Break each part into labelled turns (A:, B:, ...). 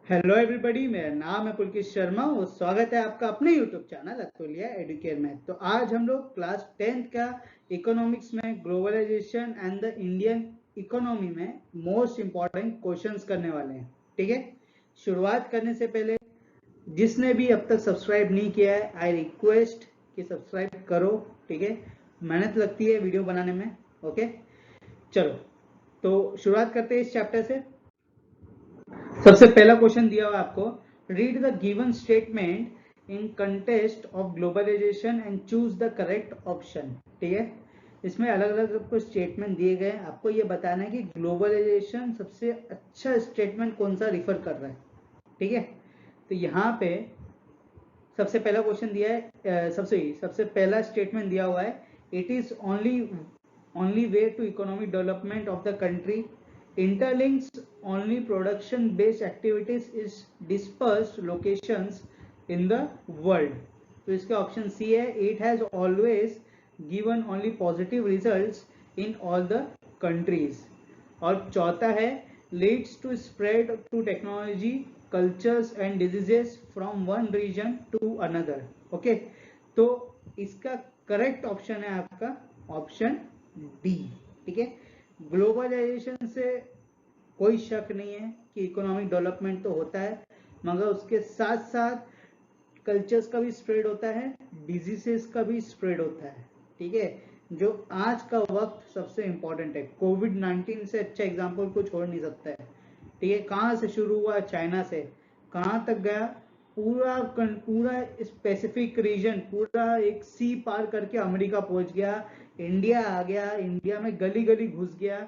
A: Hello everybody, मेरा नाम है पुलकित शर्मा और स्वागत है आपका अपने यूट्यूब चैनल अतुलिया एडुकेयर में। तो आज हम लोग क्लास 10th का इकोनॉमिक्स में globalisation and the Indian economy में मोस्ट इम्पॉर्टेंट क्वेश्चंस करने वाले हैं। ठीक है, शुरुआत करने से पहले जिसने भी अब तक सब्सक्राइब नहीं किया है, आई रिक्वेस्ट कि सब्सक्राइब करो। ठीक है, मेहनत लगती है वीडियो बनाने में। ओके, चलो तो शुरुआत करते हैं इस चैप्टर से। सबसे पहला क्वेश्चन दिया हुआ आपको, read the given statement in context of globalisation and choose the correct option. ठीक है, इसमें अलग अलग आपको स्टेटमेंट दिए गए, आपको ये बताना है कि ग्लोबलाइजेशन सबसे अच्छा स्टेटमेंट कौन सा रिफर कर रहा है। ठीक है, तो यहाँ पे सबसे पहला क्वेश्चन दिया है, सबसे पहला स्टेटमेंट दिया हुआ है, it is only way to economic development of the country, interlinks only production based activities is dispersed locations in the world। तो इसका ऑप्शन सी है, it has always given only positive results in all the countries। और चौथा है, leads to spread to technology, cultures and diseases from one region to another। Okay, तो इसका correct option है आपका ऑप्शन डी। ठीक है, ग्लोबलाइजेशन से कोई शक नहीं है कि इकोनॉमिक डेवलपमेंट तो होता है, मगर उसके साथ साथ कल्चर्स का भी स्प्रेड होता है, डिजीजेस का भी स्प्रेड होता है। ठीक है, जो आज का वक्त सबसे इंपॉर्टेंट है, कोविड-19 से अच्छा एग्जांपल कुछ हो नहीं सकता है। ठीक है, कहाँ से शुरू हुआ, चाइना से कहाँ तक गया, पूरा स्पेसिफिक रीजन, पूरा एक सी पार करके अमेरिका पहुंच गया, इंडिया आ गया, इंडिया में गली गली घुस गया।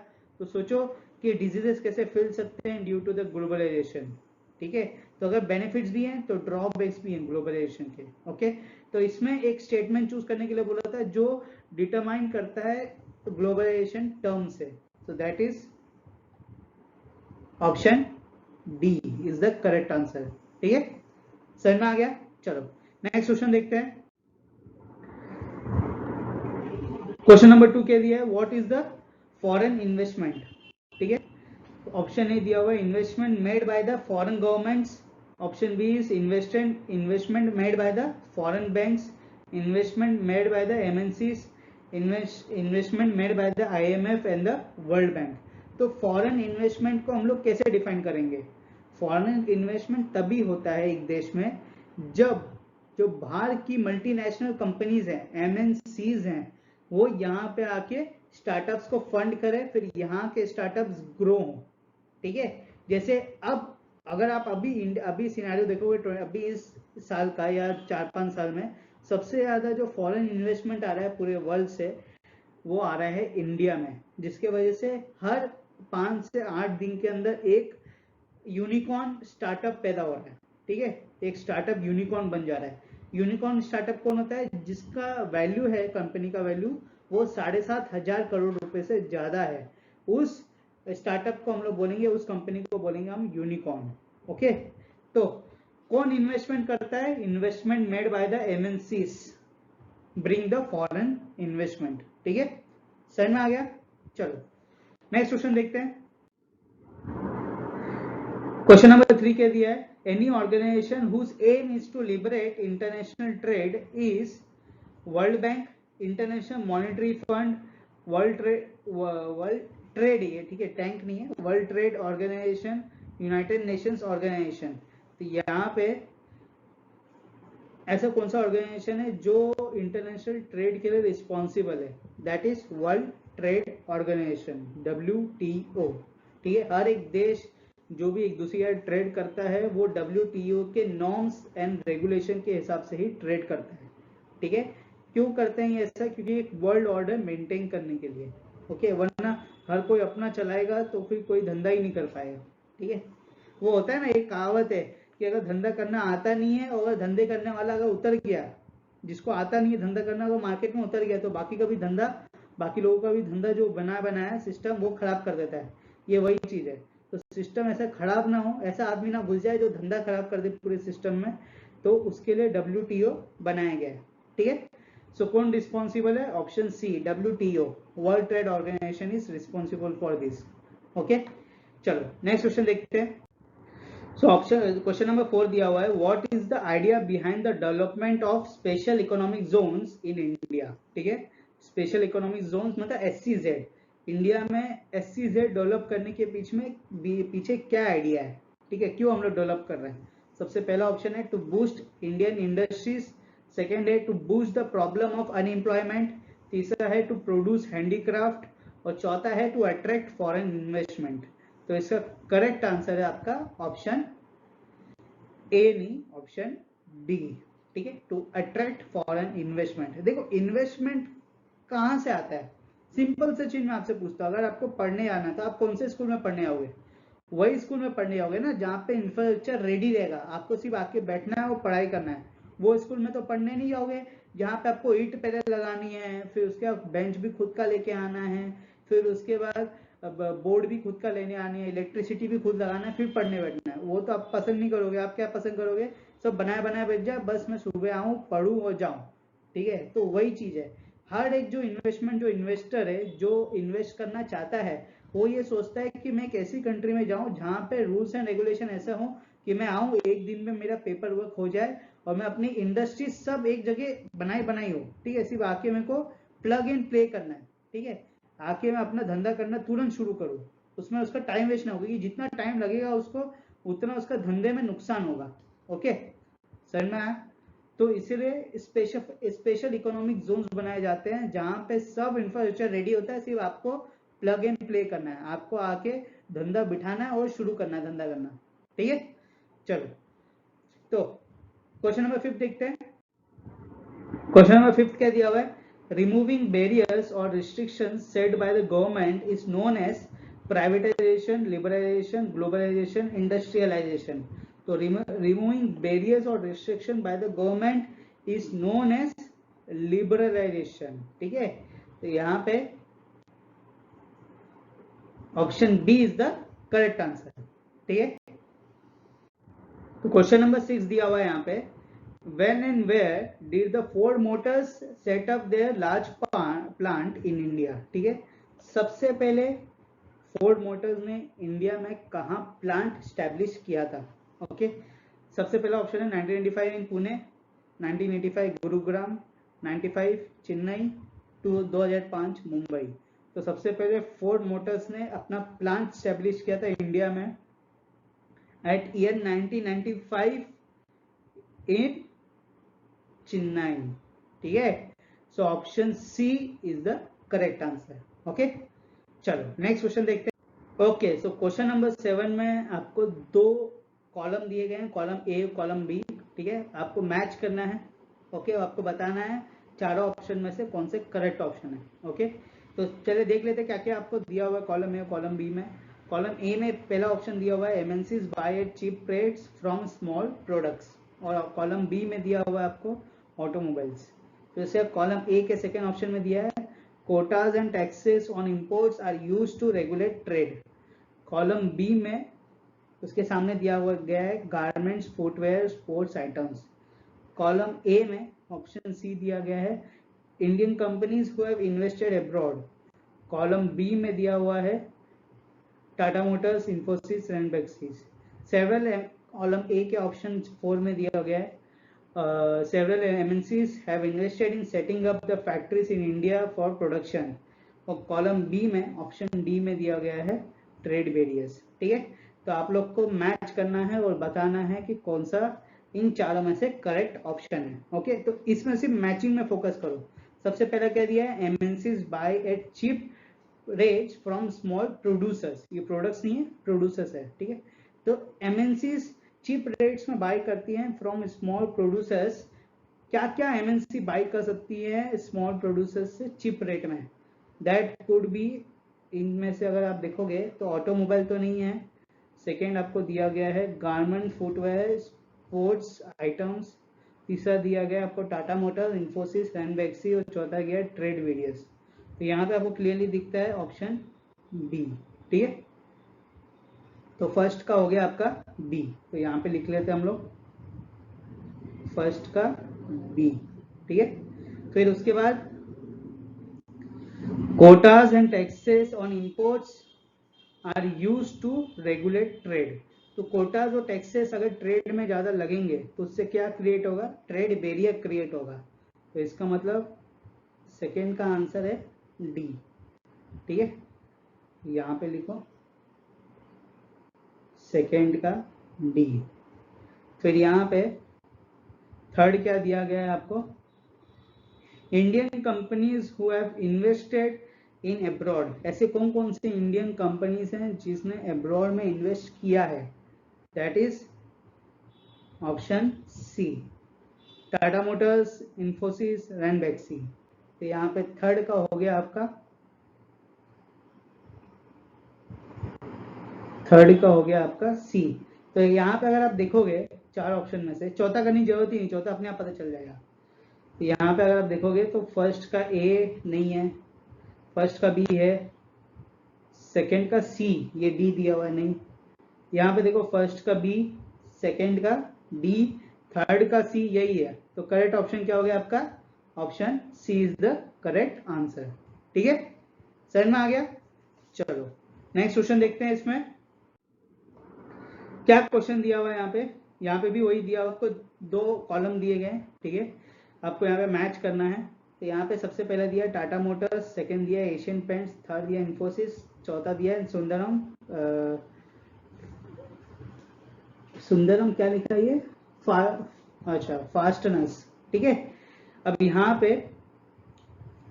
A: तो सोचो कि डिजीजेस कैसे फैल सकते हैं ड्यू टू द ग्लोबलाइजेशन। ठीक है, तो अगर बेनिफिट्स भी हैं तो ड्रॉबैक्स भी हैं ग्लोबलाइजेशन के। ओके, तो इसमें एक स्टेटमेंट चूज करने के लिए बोला था जो डिटरमाइन करता है ग्लोबलाइजेशन टर्म से, so that is option D is the correct answer. ठीक है, समझ में आ गया। चलो नेक्स्ट क्वेश्चन देखते हैं। क्वेश्चन नंबर 2 कह दिया है, what is the foreign investment. ठीक है, ऑप्शन ए दिया हुआ है, investment made by the foreign governments. Option B is investment made by the foreign banks, investment made by the MNCs, investment made by the IMF and the World Bank. तो foreign investment को हम लोग कैसे define करेंगे? Foreign investment तभी होता है एक देश में जब जो बाहर की मल्टीनेशनल कंपनीज हैं, एमएनसीज हैं, वो यहाँ पे आके स्टार्टअप्स को फंड करें, फिर यहाँ के स्टार्टअप्स ग्रो हों। ठीक है, जैसे अब अगर आप अभी सिनेरियो देखोगे, अभी इस साल का या 4-5 साल में सबसे ज्यादा जो फॉरेन इन्वेस्टमेंट आ रहा है पूरे वर्ल्ड से, वो आ रहा है इंडिया में, जिसके वजह से हर 5 से 8 दिन के अंदर एक यूनिकॉर्न स्टार्टअप पैदा हो रहा है। ठीक है, एक स्टार्टअप यूनिकॉर्न बन जा रहा है। यूनिकॉर्न स्टार्टअप कौन होता है? जिसका वैल्यू है, कंपनी का वैल्यू वो 7,500 करोड़ रुपए से ज्यादा है, उस स्टार्टअप को हम लोग बोलेंगे, उस कंपनी को बोलेंगे हम यूनिकॉर्न। ओके, तो कौन इन्वेस्टमेंट करता है? Investment made by the MNCs bring the foreign investment. ठीक है, समझ में आ गया। चलो नेक्स्ट क्वेश्चन देखते हैं। क्वेश्चन नंबर 3 कह दिया है, any organisation whose aim is to liberate international trade is World Bank, International Monetary Fund, World Trade, ये ठीक है, टैंक नहीं है, World Trade Organization, United Nations Organization. तो यहाँ पे ऐसा कौन सा ऑर्गेनाइजेशन है जो इंटरनेशनल ट्रेड के लिए रिस्पॉन्सिबल है? That is World Trade Organization, WTO। ठीक है, हर एक देश जो भी एक दूसरे का ट्रेड करता है वो WTO के नॉर्म्स एंड रेगुलेशन के हिसाब से ही ट्रेड करता है। ठीक है, क्यों करते हैं ऐसा? क्योंकि एक वर्ल्ड ऑर्डर मेंटेन करने के लिए। ओके, वरना हर कोई अपना चलाएगा तो फिर कोई धंधा ही नहीं कर पाएगा। ठीक है, वो होता है ना, एक कहावत है कि अगर धंधा करना आता नहीं है और अगर धंधे करने वाला अगर उतर गया, जिसको आता नहीं है धंधा करना, वो मार्केट में उतर गया, तो बाकी का भी धंधा, बाकी लोगों का भी धंधा जो बनाया सिस्टम, वो खराब कर देता है। ये वही चीज है, तो सिस्टम ऐसा खराब ना हो, ऐसा आदमी ना घुस जाए जो धंधा खराब कर दे पूरे सिस्टम में, तो उसके लिए WTO बनाया गया है। ठीक है, सो कौन रिस्पॉन्सिबल है? Option C, WTO, World Trade Organization is responsible for this. Okay, चलो नेक्स्ट क्वेश्चन देखते हैं। सो ऑप्शन क्वेश्चन नंबर 4 दिया हुआ है, what is the idea behind the development of special economic zones in India. ठीक है, special economic zones मतलब SCZ, India में एससीजेड डेवलप करने के पीछे क्या आइडिया है। ठीक है, क्यों हम लोग डेवलप कर रहे हैं। सबसे पहला ऑप्शन है to boost Indian industries, second है to boost the problem of unemployment, तीसरा है टू प्रोड्यूस हैंडीक्राफ्ट, और चौथा है टू अट्रैक्ट फॉरेन इन्वेस्टमेंट। तो इसका करेक्ट आंसर है आपका ऑप्शन ए, नहीं ऑप्शन डी। ठीक है, टू अट्रैक्ट फॉरेन इन्वेस्टमेंट। देखो इन्वेस्टमेंट कहां से आता है, सिंपल से चीज मैं आपसे पूछता हूँ, अगर आपको पढ़ने आना था आप कौन से स्कूल में पढ़ने आओगे, वही स्कूल में पढ़ने आओगे ना जहाँ पे इंफ्रास्ट्रक्चर रेडी रहेगा, आपको सिर्फ आके बैठना है और पढ़ाई करना है। वो स्कूल में तो पढ़ने नहीं जाओगे जहाँ पे आपको ईंट पहले लगानी है, फिर उसके बाद बेंच भी खुद का लेके आना है, फिर उसके बाद बोर्ड भी खुद का लेने आनी है, इलेक्ट्रिसिटी भी खुद लगाना है, फिर पढ़ने बैठना है। वो तो आप पसंद नहीं करोगे, आप क्या पसंद करोगे, सब बनाया बनाया बैठ जाए, बस मैं सुबह आऊँ पढ़ूँ और जाऊँ। ठीक है, तो वही चीज है, हर एक जो इन्वेस्टर है, जो इन्वेस्ट करना चाहता है, वो ये सोचता है कि मैं एक ऐसी कंट्री में जाऊं जहां पे रूल्स एंड रेगुलेशन ऐसा हो कि मैं आऊं एक दिन में मेरा पेपर वर्क हो जाए और मैं अपनी इंडस्ट्री सब एक जगह बनाई बनाई हो। ठीक है, सिर्फ आके मेरे को प्लग इन प्ले करना है। ठीक है, आके मैं अपना धंधा करना तुरंत शुरू करूँ, उसमें उसका टाइम वेस्ट ना हो, क्योंकि जितना टाइम लगेगा उसको उतना उसका धंधे में नुकसान होगा। ओके, समझ में आया। तो इसीलिए स्पेशल इकोनॉमिक जोन्स बनाए जाते हैं जहां पे सब इंफ्रास्ट्रक्चर रेडी होता है, सिर्फ आपको प्लग एंड प्ले करना है, आपको आके धंधा बिठाना है और शुरू करना है धंधा करना। ठीक है, चलो तो क्वेश्चन नंबर 5 देखते हैं। क्वेश्चन नंबर 5 क्या दिया हुआ है, रिमूविंग बैरियर्स और restrictions set by the government is known as privatisation, liberalisation, globalisation, industrialisation. तो रिमूविंग बैरियर्स और restriction by the government is known as liberalisation. ठीक है, तो यहाँ पे option B is the correct answer. ठीक है, तो क्वेश्चन नंबर 6 दिया हुआ है यहाँ पे, when and where did the Ford Motors set up their large plant in India। ठीक है, सबसे पहले फोर्ड मोटर्स ने इंडिया में कहाँ प्लांट स्टैब्लिश किया था। ओके, सबसे पहला ऑप्शन है 1995 इन पुणे, 1985 गुरुग्राम, 95 चेन्नई, 2005 मुंबई। तो सबसे पहले फोर्ड मोटर्स ने अपना प्लांट स्टैब्लिश किया था इंडिया में एट ईयर 1995 इन चेन्नई। ठीक है, so option C is the correct answer. Okay, चलो नेक्स्ट क्वेश्चन देखते हैं। ओके, सो क्वेश्चन नंबर 7 में आपको दो कॉलम दिए गए हैं, कॉलम ए कॉलम बी। ठीक है, आपको मैच करना है। ओके, आपको बताना है चारों ऑप्शन में से कौन से करेक्ट ऑप्शन है। ओके, तो चलिए देख लेते हैं क्या क्या आपको दिया हुआ है कॉलम ए और कॉलम बी में। कॉलम ए में पहला ऑप्शन दिया हुआ है MNCs buy at cheap rates from small products, और कॉलम बी में दिया हुआ है आपको ऑटोमोबाइल्स। तो जैसे कॉलम ए के सेकेंड ऑप्शन में दिया है quotas and taxes on imports are used to regulate trade. Column B में उसके सामने दिया हुआ गया है garments, footwear, sports items. Column A में ऑप्शन सी दिया गया है Indian companies who have invested abroad. Column B में दिया हुआ है Tata Motors, Infosys, Ranbaxy's. Several column A के ऑप्शन 4 में दिया गया है several MNCs have invested in setting up the factories in India for production। और कॉलम बी में ऑप्शन डी में दिया गया है ट्रेड बैरियर्स। ठीक है, तो आप लोग को मैच करना है और बताना है कि कौन सा इन चारों में से करेक्ट ऑप्शन है। ओके, तो इसमें सिर्फ मैचिंग में फोकस करो। सबसे पहला क्या दिया है, MNCs buy at cheap rates from small producers. ये प्रोडक्ट्स नहीं है, प्रोड्यूसर्स है। ठीक है, तो एमएनसीज चीप रेट्स में बाय करती हैं फ्रॉम स्मॉल प्रोड्यूसर्स। क्या क्या एमएनसी बाय कर सकती है स्मॉल प्रोड्यूसर्स से चीप रेट में, दैट कुड बी, इनमें से अगर आप देखोगे तो ऑटोमोबाइल तो नहीं है, सेकेंड आपको दिया गया है गारमेंट, फुटवेयर, स्पोर्ट्स आइटम्स, तीसरा दिया गया आपको टाटा मोटर्स, इंफोसिस, रैनबैक्सी, और चौथा गया ट्रेड वेरियस। तो यहाँ पे आपको क्लियरली दिखता है ऑप्शन बी। ठीक है, तो फर्स्ट का हो गया आपका बी, तो यहाँ पे लिख लेते हैं हम लोग फर्स्ट का बी। ठीक है, फिर उसके बाद quotas and taxes on imports are used to regulate trade. तो कोटाज और टैक्सेस अगर ट्रेड में ज़्यादा लगेंगे तो उससे क्या क्रिएट होगा, ट्रेड बैरियर क्रिएट होगा। तो इसका मतलब सेकेंड का आंसर है डी। ठीक है, यहाँ पे लिखो सेकेंड का डी। फिर यहाँ पे थर्ड क्या दिया गया है आपको, Indian companies who have invested in abroad. ऐसे कौन कौन से इंडियन कंपनीज हैं जिसने अब्रॉड में इन्वेस्ट किया है, that is option C, Tata motors, Infosys, Ranbaxy. तो यहाँ पे थर्ड का हो गया आपका, थर्ड का हो गया आपका सी। तो यहाँ पे अगर आप देखोगे चार ऑप्शन में से चौथा करने की जरूरत ही नहीं, चौथा अपने आप पता चल जाएगा। तो यहाँ पे अगर आप देखोगे तो फर्स्ट का ए नहीं है, फर्स्ट का बी है, सेकंड का सी, ये डी दिया हुआ है नहीं। यहाँ पे देखो फर्स्ट का बी, सेकंड का डी, थर्ड का सी, यही है। तो करेक्ट ऑप्शन क्या हो गया आपका, option C is the correct answer. ठीक है, समझ में आ गया। चलो नेक्स्ट क्वेश्चन देखते हैं। इसमें क्या क्वेश्चन दिया हुआ है यहाँ पे भी वही दिया हुआ, आपको दो कॉलम दिए गए। ठीक है, आपको यहाँ पे मैच करना है। तो यहाँ पे सबसे पहले दिया टाटा मोटर्स, सेकंड दिया एशियन पेंट्स, थर्ड दिया इन्फोसिस, चौथा दिया सुंदरम, सुंदरम क्या लिखा है ये, अच्छा फास्टनर्स। ठीक है, अब यहाँ पे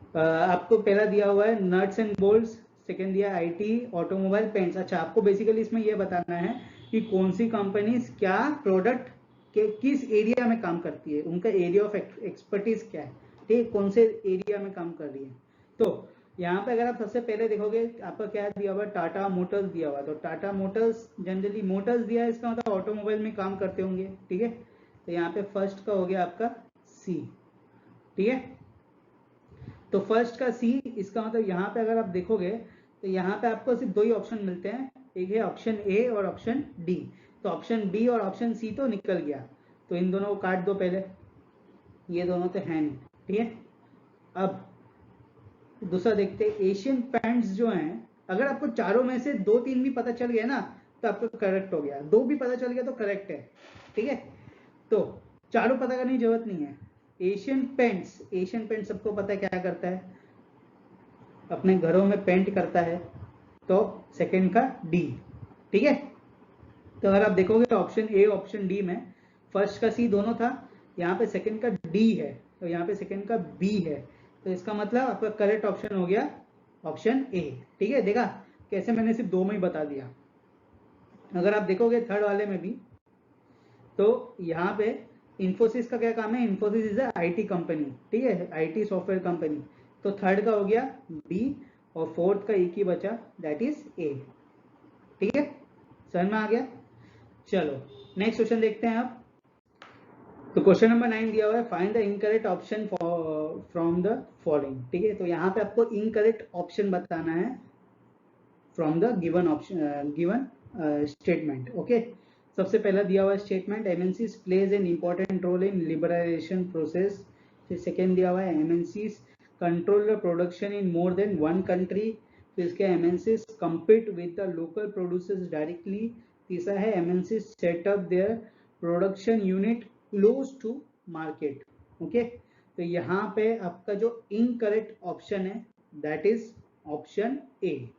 A: आपको पहला दिया हुआ है नट्स एंड बोल्ट्स, सेकंड दिया आईटी, ऑटोमोबाइल, पेंट्स। अच्छा, आपको बेसिकली इसमें यह बताना है कि कौन सी कंपनी क्या प्रोडक्ट के किस एरिया में काम करती है, उनका एरिया ऑफ एक्सपर्टीज क्या है। ठीक है, कौन से एरिया में काम कर रही है। तो यहाँ पे अगर आप सबसे पहले देखोगे आपका क्या दिया हुआ, टाटा मोटर्स दिया हुआ। तो टाटा मोटर्स जनरली मोटर्स दिया है, इसका मतलब ऑटोमोबाइल में काम करते होंगे। ठीक है, तो यहाँ पे फर्स्ट का हो गया आपका सी। ठीक है, तो फर्स्ट का सी, इसका मतलब यहाँ पे अगर आप देखोगे तो यहाँ पे आपको सिर्फ दो ही ऑप्शन मिलते हैं, एक है ऑप्शन ए और ऑप्शन डी। तो ऑप्शन बी और ऑप्शन सी तो निकल गया, तो इन दोनों को काट दो पहले, ये दोनों तो है नहीं। ठीक है, अब दूसरा देखते हैं एशियन पेंट्स जो हैं। अगर आपको चारों में से दो तीन भी पता चल गया ना तो आपको करेक्ट हो गया, दो भी पता चल गया तो करेक्ट है। ठीक है, तो चारों पता करने की जरूरत नहीं है। एशियन पेंट्स, एशियन पेंट सबको पता है क्या करता है, अपने घरों में पेंट करता है। तो सेकंड का डी। ठीक है, तो अगर आप देखोगे ऑप्शन ए ऑप्शन डी में फर्स्ट का सी दोनों था, यहाँ पे सेकंड का डी है, तो यहाँ पे सेकंड का बी है। तो इसका मतलब आपका करेक्ट ऑप्शन हो गया ऑप्शन ए। ठीक है, देखा कैसे मैंने सिर्फ दो में ही बता दिया। अगर आप देखोगे थर्ड वाले में भी, तो यहाँ पे इन्फोसिस का क्या काम है, इन्फोसिस इज आईटी कंपनी। ठीक है, आईटी सॉफ्टवेयर कंपनी। तो थर्ड का हो गया बी और फोर्थ का एक ही बचा, दैट इज ए। ठीक है, समझ में आ गया। चलो नेक्स्ट क्वेश्चन देखते हैं आप। तो क्वेश्चन नंबर 9 दिया हुआ है, find the incorrect option from the following. ठीक है, तो यहाँ पे आपको इनकरेक्ट ऑप्शन बताना है from the given option, given statement. Okay, सबसे पहला दिया हुआ statement, MNCs plays an important role in liberalisation process. फिर सेकेंड दिया हुआ है MNCs control the production in more than one country. फिर इसके MNCs compete with the local producers directly। तीसरा है MNCs set up their production unit close to market. Okay, तो यहाँ पे आपका जो इनकरेक्ट ऑप्शन है that is option A,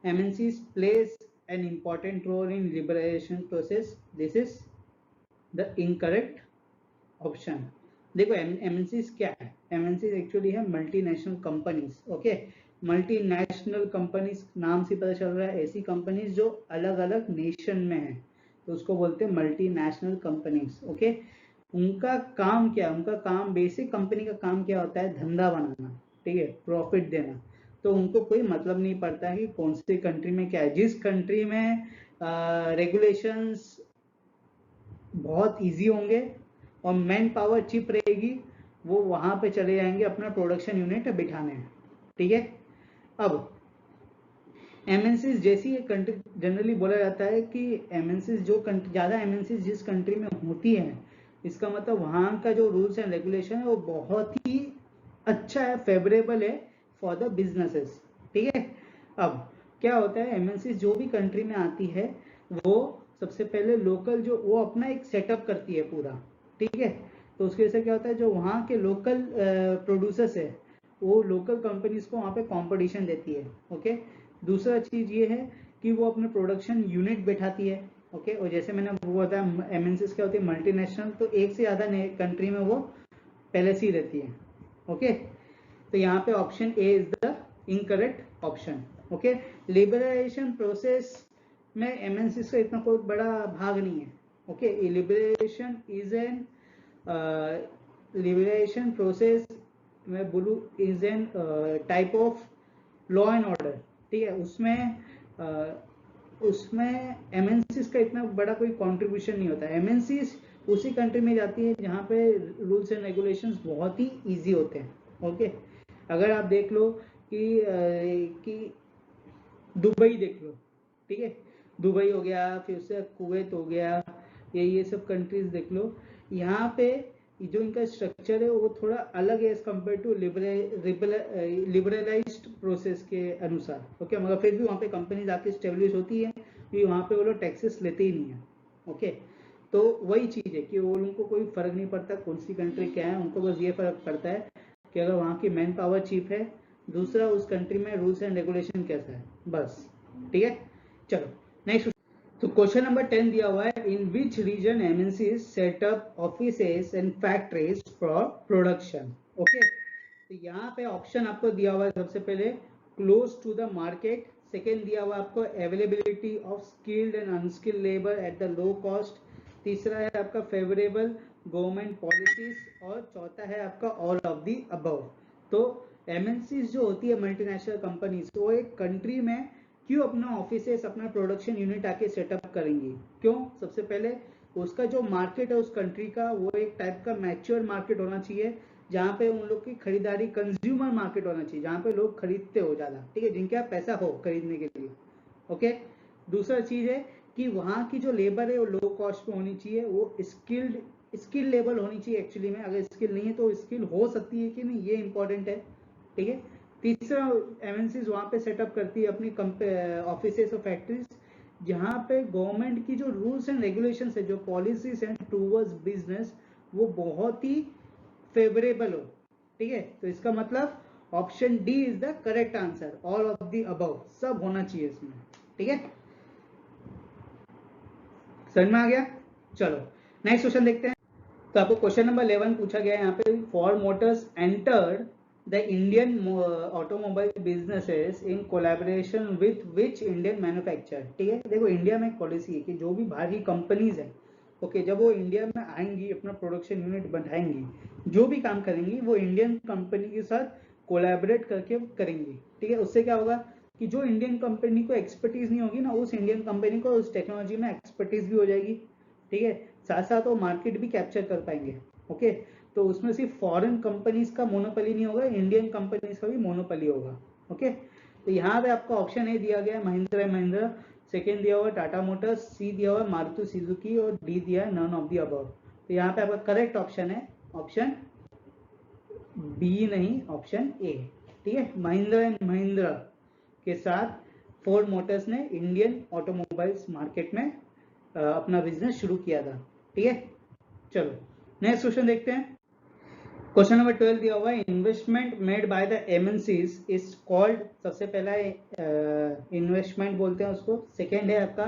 A: MNCs plays an important role in liberalization process. This is the incorrect option। देखो MNCs क्या है, MNCs एक्चुअली है multinational companies. Okay, multinational companies नाम से पता चल रहा है ऐसी कंपनीज जो अलग अलग नेशन में है, तो उसको बोलते हैं मल्टीनेशनल कंपनीज। ओके, उनका काम क्या, उनका काम बेसिक कंपनी का काम क्या होता है, धंधा बनाना। ठीक है, प्रॉफिट देना। तो उनको कोई मतलब नहीं पड़ता है कि कौन सी कंट्री में क्या है। जिस कंट्री में रेगुलेशंस बहुत इजी होंगे और मैन पावर चिप रहेगी, वो वहां पे चले जाएंगे अपना प्रोडक्शन यूनिट बिठाने। ठीक है, अब एमएनसीज जैसी ये कंट्री, जनरली बोला जाता है कि एमएनसीज जो ज़्यादा एमएनसीज जिस कंट्री में होती हैं, इसका मतलब वहाँ का जो रूल्स एंड रेगुलेशन है वो बहुत ही अच्छा है, फेवरेबल है फॉर द बिजनेसेस। ठीक है, अब क्या होता है एमएनसीज जो भी कंट्री में आती है वो सबसे पहले लोकल जो वो अपना एक सेटअप करती है पूरा, ठीक है। तो उसकी वजह से क्या होता है, जो वहाँ के लोकल प्रोड्यूसर्स है वो लोकल कंपनीज को वहाँ पे कंपटीशन देती है, ओके। दूसरा चीज़ ये है कि वो अपने प्रोडक्शन यूनिट बैठाती है, ओके। और जैसे मैंने वो बताया एमएनसीज क्या होती है, मल्टीनेशनल, तो एक से ज़्यादा कंट्री में वो पहले से ही रहती है, ओके। तो यहाँ पे option A is the incorrect option, okay. Liberalisation process में एमएनसीज का इतना कोई बड़ा भाग नहीं है, okay. Liberalisation is an liberalisation process मैं बोलूँ is an type of law and order, ठीक है। उसमें एमएनसीज का इतना बड़ा कोई कंट्रीब्यूशन नहीं होता है। एमएनसीज उसी कंट्री में जाती है जहाँ पे रूल्स एंड रेगुलेशंस बहुत ही इजी होते हैं, ओके। अगर आप देख लो कि दुबई देख लो, ठीक है, दुबई हो गया, फिर उससे कुवैत हो गया, ये सब कंट्रीज देख लो, यहाँ पे जो इनका स्ट्रक्चर है वो थोड़ा अलग है as compare to liberalised process के अनुसार, ओके। मगर फिर भी वहाँ पे कंपनीज आके स्टेब्लिश होती है, क्योंकि वहाँ पे वो लोग टैक्सेस लेते ही नहीं है, ओके। तो वही चीज़ है कि वो लोगों को कोई फर्क नहीं पड़ता कौन सी कंट्री क्या है, उनको बस ये फर्क पड़ता है कि अगर वहाँ की मैन पावर चीप है, दूसरा उस कंट्री में रूल्स एंड रेगुलेशन कैसा है, बस, ठीक है। चलो नेक्स्ट। तो क्वेश्चन नंबर 10 दिया हुआ है, in which region MNCs set up offices and factories for production, okay. तो यहाँ पे ऑप्शन आपको दिया हुआ है, सबसे पहले close to the market, second दिया हुआ आपको availability of skilled and unskilled labour at the low cost, तीसरा है आपका फेवरेबल गवर्नमेंट पॉलिसीज, और चौथा है आपका ऑल ऑफ द अबव। तो एमएनसीज जो होती है मल्टीनेशनल कंपनीज, वो एक कंट्री में क्यों अपना ऑफिसेस अपना प्रोडक्शन यूनिट आके सेटअप करेंगी, क्यों? सबसे पहले उसका जो मार्केट है उस कंट्री का, वो एक टाइप का मैच्योर मार्केट होना चाहिए, जहाँ पे उन लोग की खरीदारी कंज्यूमर मार्केट होना चाहिए, जहाँ पे लोग खरीदते हो ज़्यादा, ठीक है, जिनके पास पैसा हो खरीदने के लिए, ओके। दूसरा चीज़ है कि वहाँ की जो लेबर है वो लो कॉस्ट पे होनी चाहिए, वो स्किल लेवल होनी चाहिए एक्चुअली में, अगर स्किल नहीं है तो स्किल हो सकती है कि नहीं, ये इंपॉर्टेंट है, ठीक है। तीसरा एमएनसीज वहाँ पे सेटअप करती है अपनी ऑफिसेस और फैक्ट्रीज जहाँ पे गवर्नमेंट की जो रूल्स एंड रेगुलेशंस है, जो पॉलिसीज हैं टूवर्ड्स बिजनेस, वो बहुत ही फेवरेबल हो, ठीक है। तो इसका मतलब option D is the correct answer, all of the above, सब होना चाहिए इसमें, ठीक है। समझ में आ गया? चलो नेक्स्ट क्वेश्चन देखते हैं। तो आपको क्वेश्चन नंबर 11 पूछा गया है यहाँ पे, Ford motors entered the Indian automobile businesses in collaboration with which Indian manufacturer, ठीक है। देखो इंडिया में एक पॉलिसी है कि जो भी बाहर की कंपनीज है, ओके, जब वो इंडिया में आएंगी अपना प्रोडक्शन यूनिट बढ़ाएंगी, जो भी काम करेंगी वो इंडियन कंपनी के साथ कोलैबोरेट करके करेंगी, ठीक है। उससे क्या होगा कि जो इंडियन कंपनी को एक्सपर्टीज नहीं होगी ना, उस इंडियन कंपनी को उस टेक्नोलॉजी में एक्सपर्टीज भी हो जाएगी, ठीक है। साथ साथ वो मार्केट भी कैप्चर कर पाएंगे, ओके। तो उसमें सिर्फ फॉरेन कंपनीज का मोनोपोली नहीं होगा, इंडियन कंपनीज का भी मोनोपोली होगा, ओके। तो यहाँ पे आपका ऑप्शन ए दिया गया है महिंद्रा एंड महिंद्रा, सेकेंड दिया हुआ टाटा मोटर्स, सी दिया हुआ मारुति सुजुकी, और डी दिया है नन ऑफ द अबव। तो यहाँ पे आपका करेक्ट ऑप्शन है ऑप्शन बी, नहीं ऑप्शन ए, ठीक है। महिंद्रा एंड महिंद्रा के साथ फोर्ड मोटर्स ने इंडियन ऑटोमोबाइल्स मार्केट में अपना बिजनेस शुरू किया था, ठीक है। चलो नेक्स्ट क्वेश्चन देखते हैं। क्वेश्चन नंबर 12 दिया हुआ है, investment made by the MNCs is called, सबसे पहला इन्वेस्टमेंट बोलते हैं उसको, सेकेंड है आपका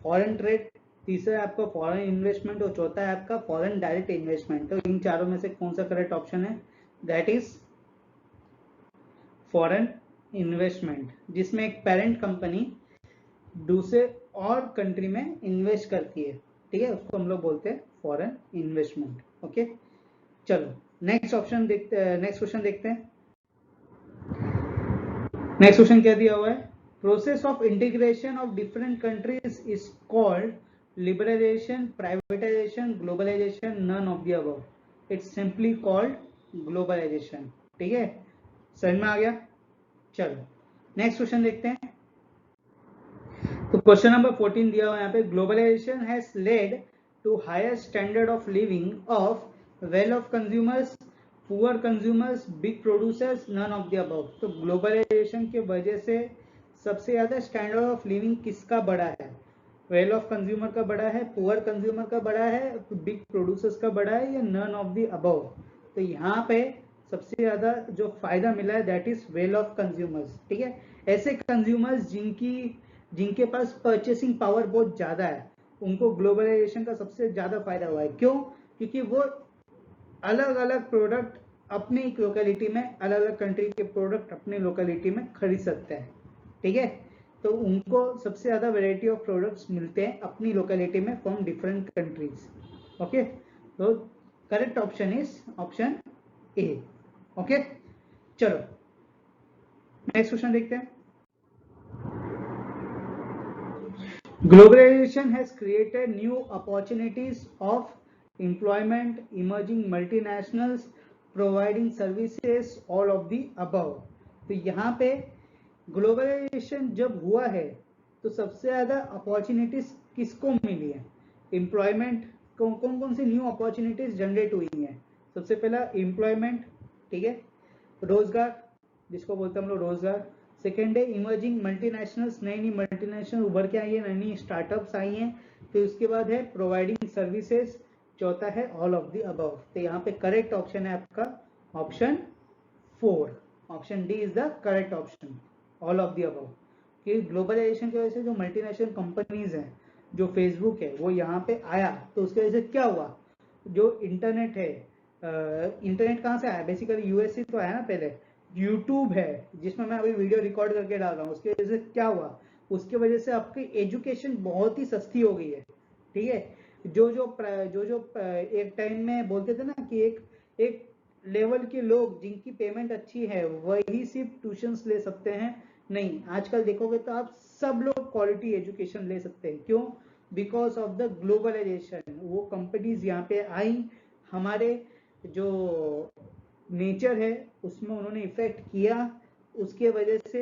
A: फॉरेन ट्रेड, तीसरा है आपका फॉरेन इन्वेस्टमेंट, और चौथा है आपका फॉरेन डायरेक्ट इन्वेस्टमेंट। तो इन चारों में से कौन सा करेक्ट ऑप्शन है? दैट इज फॉरेन इन्वेस्टमेंट, जिसमें एक पेरेंट कंपनी दूसरे और कंट्री में इन्वेस्ट करती है, ठीक है, उसको हम लोग बोलते हैं फॉरेन इन्वेस्टमेंट, ओके। चलो नेक्स्ट क्वेश्चन देखते हैं। नेक्स्ट क्वेश्चन क्या दिया हुआ है, process of integration of different countries is called liberalisation, privatisation, globalisation, none of the above. It's simply called globalisation, ठीक है। समझ में आ गया? चलो नेक्स्ट क्वेश्चन देखते हैं। तो क्वेश्चन नंबर 14 दिया हुआ यहाँ पे, globalisation has led to higher standard of living of well off consumers, poor consumers, big producers, none of the above. तो ग्लोबलाइजेशन के वजह से सबसे ज्यादा स्टैंडर्ड ऑफ लिविंग किसका बढ़ा है? वेल ऑफ कंज्यूमर का बड़ा है, पुअर कंज्यूमर का बड़ा है, बिग प्रोड्यूसर्स का बड़ा है, या नन ऑफ द अबव? तो यहाँ पे सबसे ज्यादा जो फायदा मिला है that is well off consumers. ठीक है, ऐसे कंज्यूमर्स जिनके पास परचेसिंग पावर बहुत ज्यादा है, उनको ग्लोबलाइजेशन का सबसे ज्यादा फायदा हुआ है। क्यों? क्योंकि वो अलग अलग प्रोडक्ट अपनी लोकेलिटी में, अलग अलग कंट्री के प्रोडक्ट अपनी लोकेलिटी में खरीद सकते हैं। ठीक है, तो उनको सबसे ज्यादा वैरायटी ऑफ प्रोडक्ट्स मिलते हैं अपनी लोकेलिटी में फ्रॉम डिफरेंट कंट्रीज। ओके, तो correct option is option A. Okay, चलो नेक्स्ट क्वेश्चन देखते हैं। Globalization has created new opportunities of employment, emerging multinationals, providing services, all of the above। तो यहाँ पे ग्लोबलाइजेशन जब हुआ है तो सबसे ज्यादा अपॉर्चुनिटीज किसको मिली है? एम्प्लॉयमेंट, कौन कौन सी न्यू अपॉर्चुनिटीज जनरेट हुई हैं? सबसे पहला एम्प्लॉयमेंट, ठीक है, रोजगार, जिसको बोलते हैं हम लोग रोजगार। सेकेंड है इमर्जिंग मल्टीनेशनल्स, नई नई मल्टीनेशनल उभर के आई है, नई नई स्टार्टअप्स आई हैं। फिर उसके बाद है प्रोवाइडिंग सर्विसेज, चौथा है ऑल ऑफ द अबव। तो यहाँ पे करेक्ट ऑप्शन है आपका option 4, option D is the correct option, all of the above. कि ग्लोबलाइजेशन की वजह से जो मल्टीनेशनल कंपनीज हैं, जो फेसबुक है वो यहाँ पे आया, तो उसकी वजह से क्या हुआ? जो इंटरनेट है, इंटरनेट कहाँ से आया? बेसिकली यूएस से तो आया ना पहले। यूट्यूब है जिसमें मैं अभी वीडियो रिकॉर्ड करके डाल रहा हूँ, उसकी वजह से क्या हुआ? उसकी वजह से आपकी एजुकेशन बहुत ही सस्ती हो गई है। ठीक है, जो एक टाइम में बोलते थे ना कि एक लेवल के लोग जिनकी पेमेंट अच्छी है वही सिर्फ ट्यूशंस ले सकते हैं, नहीं, आजकल देखोगे तो आप सब लोग क्वालिटी एजुकेशन ले सकते हैं। क्यों? Because of the globalisation. वो कंपनीज यहाँ पे आई, हमारे जो नेचर है उसमें उन्होंने इफेक्ट किया, उसके वजह से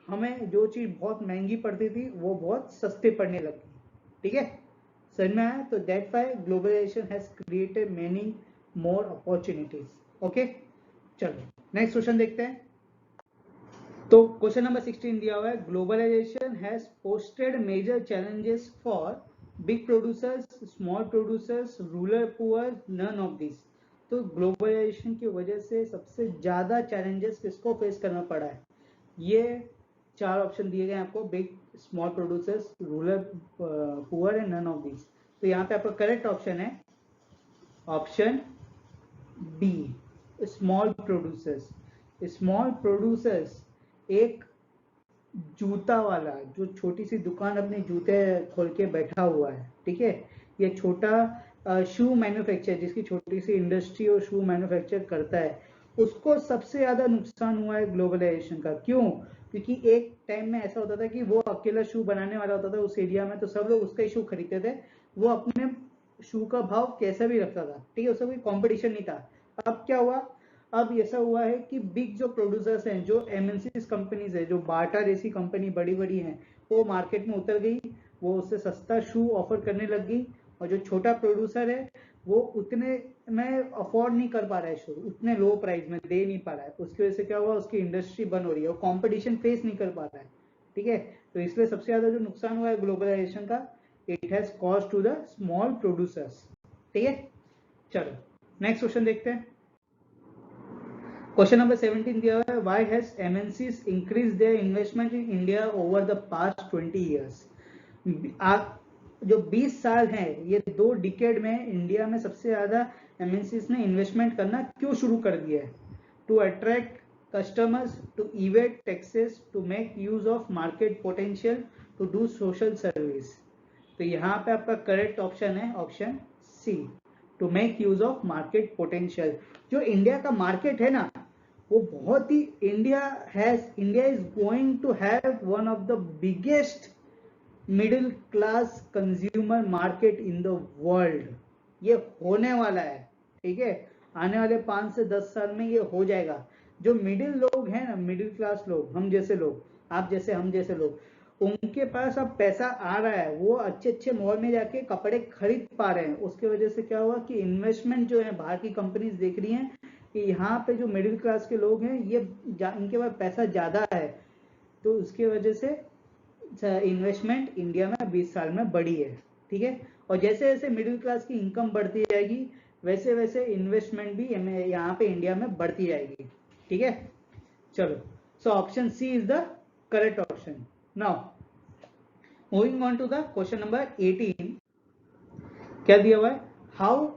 A: हमें जो चीज बहुत महंगी पड़ती थी वो बहुत सस्ते पड़ने लगी। ठीक है, समझ में आया? तो that why globalisation has created many more opportunities. Okay, चलो नेक्स्ट क्वेश्चन देखते हैं। तो क्वेश्चन नंबर 16 दिया हुआ है, globalisation has posted major challenges for big producers, small producers, rural poor, none of this. तो ग्लोबलाइजेशन की वजह से सबसे ज्यादा चैलेंजेस किसको फेस करना पड़ा है? ये 4 ऑप्शन दिए गए हैं आपको, big, small producers, rural poor and none of this. तो यहाँ पे आपका करेक्ट ऑप्शन है option D, small producers. Small producers एक जूता वाला जो छोटी सी दुकान अपने जूते खोल के बैठा हुआ है, ठीक है, ये छोटा शू मैन्युफैक्चर, जिसकी छोटी सी इंडस्ट्री और शू मैन्युफैक्चर करता है, उसको सबसे ज्यादा नुकसान हुआ है ग्लोबलाइजेशन का। क्यों? क्योंकि एक टाइम में ऐसा होता था कि वो अकेला शू बनाने वाला होता था उस एरिया में, तो सब लोग उसका ही शू खरीदते थे। वो अपने शू का भाव कैसा भी रखता था, ठीक है, उसका कोई कॉम्पिटिशन नहीं था। अब क्या हुआ? अब ऐसा हुआ है कि बिग जो प्रोड्यूसर्स हैं, जो एमएनसी कंपनीज है, जो बाटा जैसी कंपनी बड़ी बड़ी हैं, वो मार्केट में उतर गई, वो उससे सस्ता शू ऑफर करने लग गई। और जो छोटा प्रोड्यूसर है वो उतने में अफोर्ड नहीं कर पा रहा है शू, उतने लो प्राइस में दे नहीं पा रहा है, उसकी वजह से क्या हुआ? उसकी इंडस्ट्री बंद हो रही है, वो कॉम्पिटिशन फेस नहीं कर पा रहा है। ठीक है, तो इसलिए सबसे ज्यादा जो नुकसान हुआ है ग्लोबलाइजेशन का, it has cost to the small producers. ठीक है, चलो नेक्स्ट क्वेश्चन देखते हैं। क्वेश्चन नंबर 17 दिया हुआ है, why has MNCs increase their investment in India over the past 20 years. जो 20 साल हैं, ये 2 डिकेड में इंडिया में सबसे ज्यादा एमएनसीज ने इन्वेस्टमेंट करना क्यों शुरू कर दिया है? To attract customers, to evade taxes, to make use of market potential, to do social service. तो यहाँ पे आपका करेक्ट ऑप्शन है option C, to make use of market potential. जो इंडिया का मार्केट है ना, वो बहुत ही, India is going to have one of the biggest middle class consumer market in the world. ये होने वाला है, ठीक है, आने वाले 5 से 10 साल में ये हो जाएगा। जो मिडिल लोग हैं ना, मिडिल क्लास लोग, हम जैसे लोग, आप जैसे, हम जैसे लोग, उनके पास अब पैसा आ रहा है, वो अच्छे अच्छे मॉल में जाके कपड़े खरीद पा रहे हैं। उसके वजह से क्या हुआ कि इन्वेस्टमेंट जो है बाहर की कंपनीज देख रही हैं कि यहाँ पे जो मिडिल क्लास के लोग हैं, ये इनके पास पैसा ज्यादा है, तो उसके वजह से इन्वेस्टमेंट इंडिया में 20 साल में बढ़ी है, ठीक है। और जैसे जैसे मिडिल क्लास की इनकम बढ़ती जाएगी वैसे वैसे इन्वेस्टमेंट भी यहाँ पे इंडिया में बढ़ती जाएगी, ठीक है। चलो, so option C is the correct option. Now moving on to the question number 18, क्या दिया हुआ है, how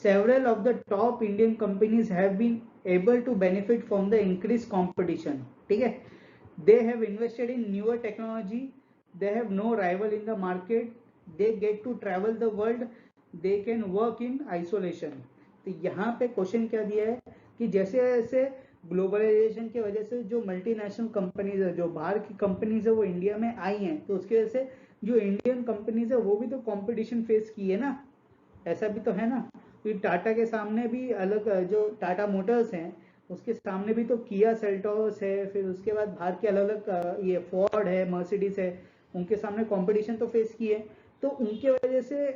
A: several of the top Indian companies have been able to benefit from the increased competition, ठीक है। they have invested in newer technology, they have no rival in the market, they get to travel the world, they can work in isolation। तो यहाँ पे question क्या दिया है कि जैसे जैसे ग्लोबलाइजेशन की वजह से जो मल्टीनेशनल कंपनीज है, जो बाहर की कंपनीज है वो इंडिया में आई हैं, तो उसकी वजह से जो इंडियन कंपनीज है वो भी तो कंपटीशन फेस की है ना, ऐसा भी तो है ना। तो टाटा के सामने भी अलग, जो टाटा मोटर्स हैं उसके सामने भी तो किया सेल्टोस है, फिर उसके बाद बाहर के अलग अलग ये फोर्ड है, मर्सिडीज है, उनके सामने कंपटीशन तो फेस की है। तो उनके वजह से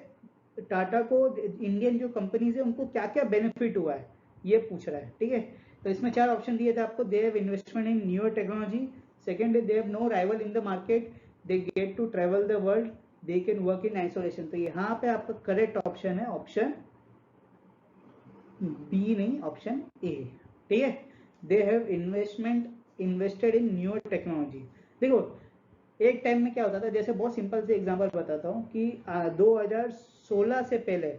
A: टाटा को, इंडियन जो कंपनीज है उनको क्या क्या बेनिफिट हुआ है ये पूछ रहा है, ठीक है। तो इसमें 4 ऑप्शन दिए थे आपको, they have investment in newer technology, second they have no rival in the market, they get to travel the world, they can work in isolation. तो यहाँ पे आपका करेक्ट ऑप्शन है ऑप्शन बी, नहीं ऑप्शन ए, ठीक है। They have invested in newer technology. देखो एक टाइम में क्या होता था, जैसे बहुत सिंपल से एग्जांपल बताता हूँ कि 2016 से पहले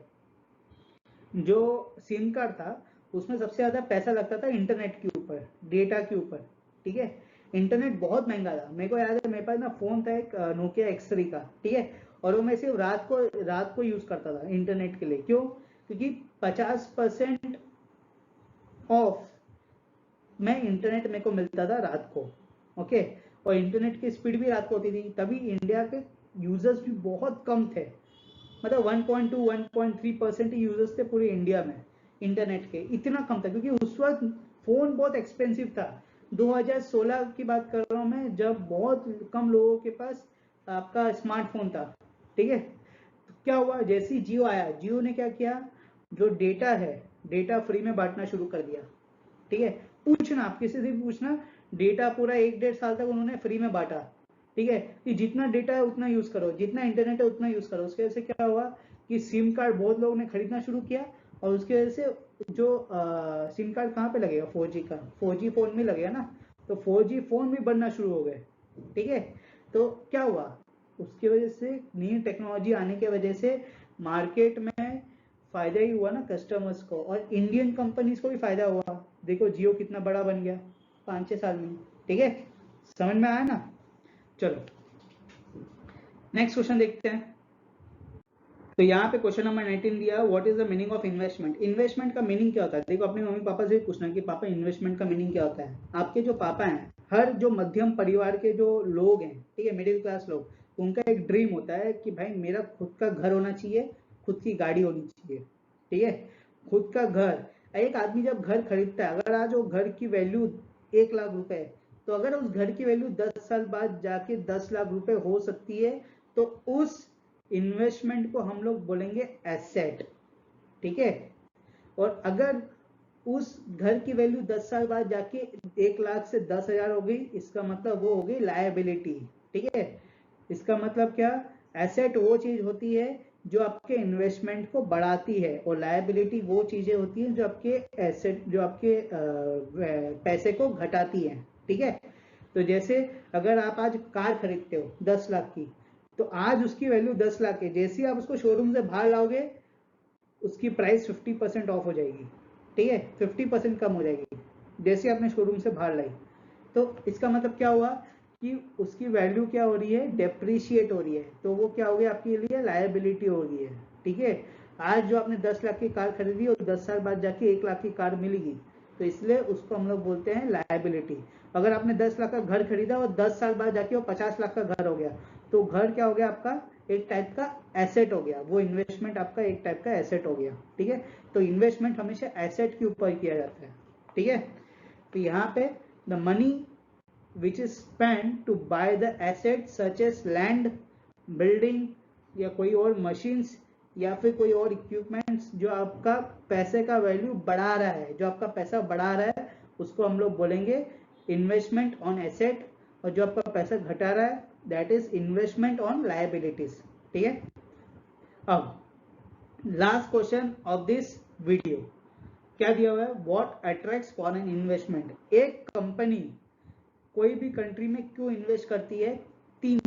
A: जो सिम कार्ड था उसमें सबसे ज्यादा पैसा लगता था इंटरनेट के ऊपर, डेटा के ऊपर, ठीक है। इंटरनेट बहुत महंगा था, मेरे को याद है मेरे पास ना फोन था एक नोकिया X3 का, ठीक है। और वो मैं सिर्फ रात को यूज करता था इंटरनेट के लिए। क्यों? क्योंकि 50% ऑफ में इंटरनेट मेरे को मिलता था रात को, ओके। और इंटरनेट की स्पीड भी रात को होती थी, तभी इंडिया के यूजर्स भी बहुत कम थे, मतलब 1.2 1.3% ही यूजर्स थे पूरे इंडिया में इंटरनेट के, इतना कम था क्योंकि उस वक्त फोन बहुत एक्सपेंसिव था। 2016 की बात कर रहा हूँ मैं, जब बहुत कम लोगों के पास आपका स्मार्टफोन था, ठीक है। तो क्या हुआ, जैसे ही जियो आया, जियो ने क्या किया, जो डेटा है डेटा फ्री में बांटना शुरू कर दिया, ठीक है। पूछना, आप किसी से भी पूछना, डेटा पूरा 1-1.5 साल तक उन्होंने फ्री में बांटा, ठीक है, कि जितना डेटा है उतना यूज करो, जितना इंटरनेट है उतना यूज करो। उसकी वजह से क्या हुआ कि सिम कार्ड बहुत लोगों ने खरीदना शुरू किया, और उसकी वजह से जो सिम कार्ड कहाँ पे लगेगा, 4G का, 4G फोन में लगेगा ना, तो 4G फोन भी बनना शुरू हो गए, ठीक है। तो क्या हुआ, उसकी वजह से नई टेक्नोलॉजी आने की वजह से मार्केट में फायदा ही हुआ ना कस्टमर्स को, और इंडियन कंपनीज को भी फायदा हुआ। देखो जियो कितना बड़ा बन गया 5-6 साल में, ठीक है। समझ में आया ना। चलो नेक्स्ट क्वेश्चन देखते हैं। तो यहाँ पे क्वेश्चन नंबर 19 दिया, what is the meaning of investment. Investment का मीनिंग क्या होता है? देखो अपने मम्मी पापा से भी पूछना कि पापा इन्वेस्टमेंट का मीनिंग क्या होता है। आपके जो पापा हैं, हर जो मध्यम परिवार के जो लोग हैं, ठीक है, मिडिल क्लास लोग, उनका एक ड्रीम होता है कि भाई मेरा खुद का घर होना चाहिए, खुद की गाड़ी होनी चाहिए, ठीक है, खुद का घर। एक आदमी जब घर खरीदता है, अगर आज वो घर की वैल्यू 1 लाख रुपए, तो अगर उस घर की वैल्यू 10 साल बाद जाके 10 लाख रुपए हो सकती है, तो उस इन्वेस्टमेंट को हम लोग बोलेंगे एसेट, ठीक है। और अगर उस घर की वैल्यू 10 साल बाद जाके 1 लाख से 10,000 हो गई, इसका मतलब वो हो गई लायबिलिटी, ठीक है। इसका मतलब क्या, एसेट वो चीज होती है जो आपके इन्वेस्टमेंट को बढ़ाती है, और लायबिलिटी वो चीजें होती हैं जो आपके एसेट, जो आपके पैसे को घटाती हैं, ठीक है। तो जैसे अगर आप आज कार खरीदते हो 10 लाख की, तो आज उसकी वैल्यू 10 लाख है, जैसे ही आप उसको शोरूम से बाहर लाओगे उसकी प्राइस 50% ऑफ हो जाएगी, ठीक है, 50% कम हो जाएगी जैसे आपने शोरूम से बाहर लाई। तो इसका मतलब क्या हुआ कि उसकी वैल्यू क्या हो रही है, डेप्रिशिएट हो रही है, तो वो क्या हो गया आपके लिए, लायबिलिटी हो रही है, ठीक है। आज जो आपने 10 लाख की कार खरीदी और 10 साल बाद जाके 1 लाख की कार मिलेगी, तो इसलिए उसको हम लोग बोलते हैं लायबिलिटी। अगर आपने 10 लाख का घर खरीदा और 10 साल बाद जाके वो 50 लाख का घर हो गया, तो घर क्या हो गया आपका, एक टाइप का एसेट हो गया, वो इन्वेस्टमेंट आपका एक टाइप का एसेट हो गया, ठीक है। तो इन्वेस्टमेंट हमेशा एसेट के ऊपर किया जाता है, ठीक है। तो यहाँ पे the money which is spent to buy the assets such as land, building, या कोई और मशीन्स, या फिर कोई और इक्विपमेंट्स जो आपका पैसे का वैल्यू बढ़ा रहा है, जो आपका पैसा बढ़ा रहा है, उसको हम लोग बोलेंगे इन्वेस्टमेंट ऑन एसेट। और जो आपका पैसा घटा रहा है that is investment on liabilities. ठीक है, अब last question of this video क्या दिया हुआ है, व्हाट अट्रैक्ट्स फॉरेन इन्वेस्टमेंट। एक कंपनी कोई भी कंट्री में क्यों इन्वेस्ट करती है, तीन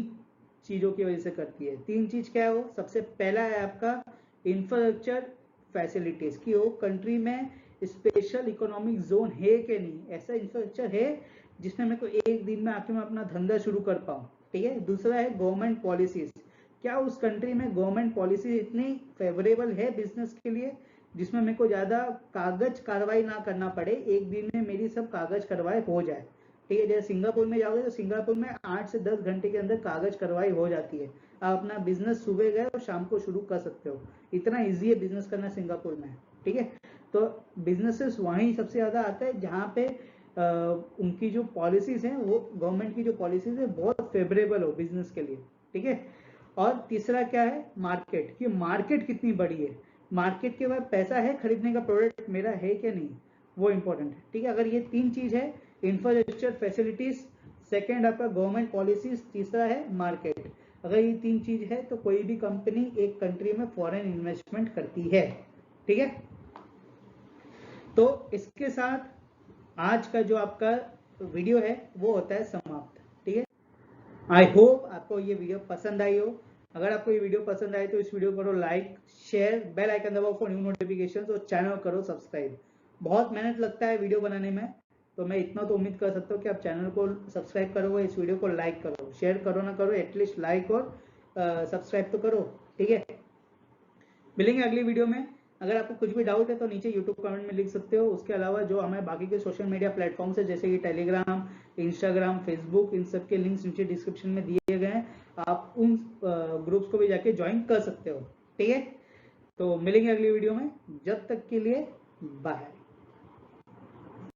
A: चीजों की वजह से करती है। तीन चीज क्या है वो, सबसे पहला है आपका इंफ्रास्ट्रक्चर फैसिलिटीज, कि वो कंट्री में स्पेशल इकोनॉमिक जोन है कि नहीं, ऐसा इंफ्रास्ट्रक्चर है जिसमें मैं को एक दिन में आके मैं अपना धंधा शुरू कर पाऊँ। ठीक है, दूसरा है गवर्नमेंट पॉलिसीज, क्या उस कंट्री में गवर्नमेंट पॉलिसी इतनी फेवरेबल है बिजनेस के लिए जिसमें मेरे को ज्यादा कागज कार्रवाई ना करना पड़े, एक दिन में मेरी सब कागज कार्रवाई हो जाए। ठीक है, जैसे सिंगापुर में जाओगे तो सिंगापुर में 8 से 10 घंटे के अंदर कागज कार्रवाई हो जाती है, आप अपना बिजनेस सुबह गए और शाम को शुरू कर सकते हो, इतना इजी है बिजनेस करना सिंगापुर में। ठीक है, तो बिजनेसेस वहीं सबसे ज्यादा आता है जहाँ पे उनकी जो पॉलिसीज हैं, वो गवर्नमेंट की जो पॉलिसीज है बहुत फेवरेबल हो बिजनेस के लिए। ठीक है, और तीसरा क्या है, मार्केट, कि मार्केट कितनी बड़ी है, मार्केट के बाद पैसा है खरीदने का, प्रोडक्ट मेरा है क्या नहीं, वो इंपॉर्टेंट है। ठीक है, अगर ये तीन चीज है, इंफ्रास्ट्रक्चर फैसिलिटीज, सेकेंड आपका गवर्नमेंट पॉलिसीज, तीसरा है मार्केट, अगर ये तीन चीज है तो कोई भी कंपनी एक कंट्री में फॉरेन इन्वेस्टमेंट करती है। ठीक है, तो इसके साथ आज का जो आपका वीडियो है वो होता है समाप्त। ठीक है, आई होप आपको ये वीडियो पसंद आई हो। अगर आपको ये वीडियो पसंद आए तो इस वीडियो को करो लाइक, शेयर, बेल आइकन दबाओ फॉर न्यू नोटिफिकेशंस, और चैनल करो सब्सक्राइब। बहुत मेहनत लगता है वीडियो बनाने में, तो मैं इतना तो उम्मीद कर सकता हूँ कि आप चैनल को सब्सक्राइब करोगे, इस वीडियो को लाइक करो, शेयर करो ना करो, एटलीस्ट लाइक और सब्सक्राइब तो करो। ठीक है, मिलेंगे अगली वीडियो में। अगर आपको कुछ भी डाउट है तो नीचे यूट्यूब कमेंट में लिख सकते हो। उसके अलावा जो हमें बाकी के सोशल मीडिया प्लेटफॉर्म्स है जैसे कि टेलीग्राम, इंस्टाग्राम, फेसबुक, इन सब के लिंक्स नीचे डिस्क्रिप्शन में दिए गए हैं, आप उन ग्रुप्स को भी जाके ज्वाइन कर सकते हो। ठीक है, तो मिलेंगे अगली वीडियो में, जब तक के लिए बाय।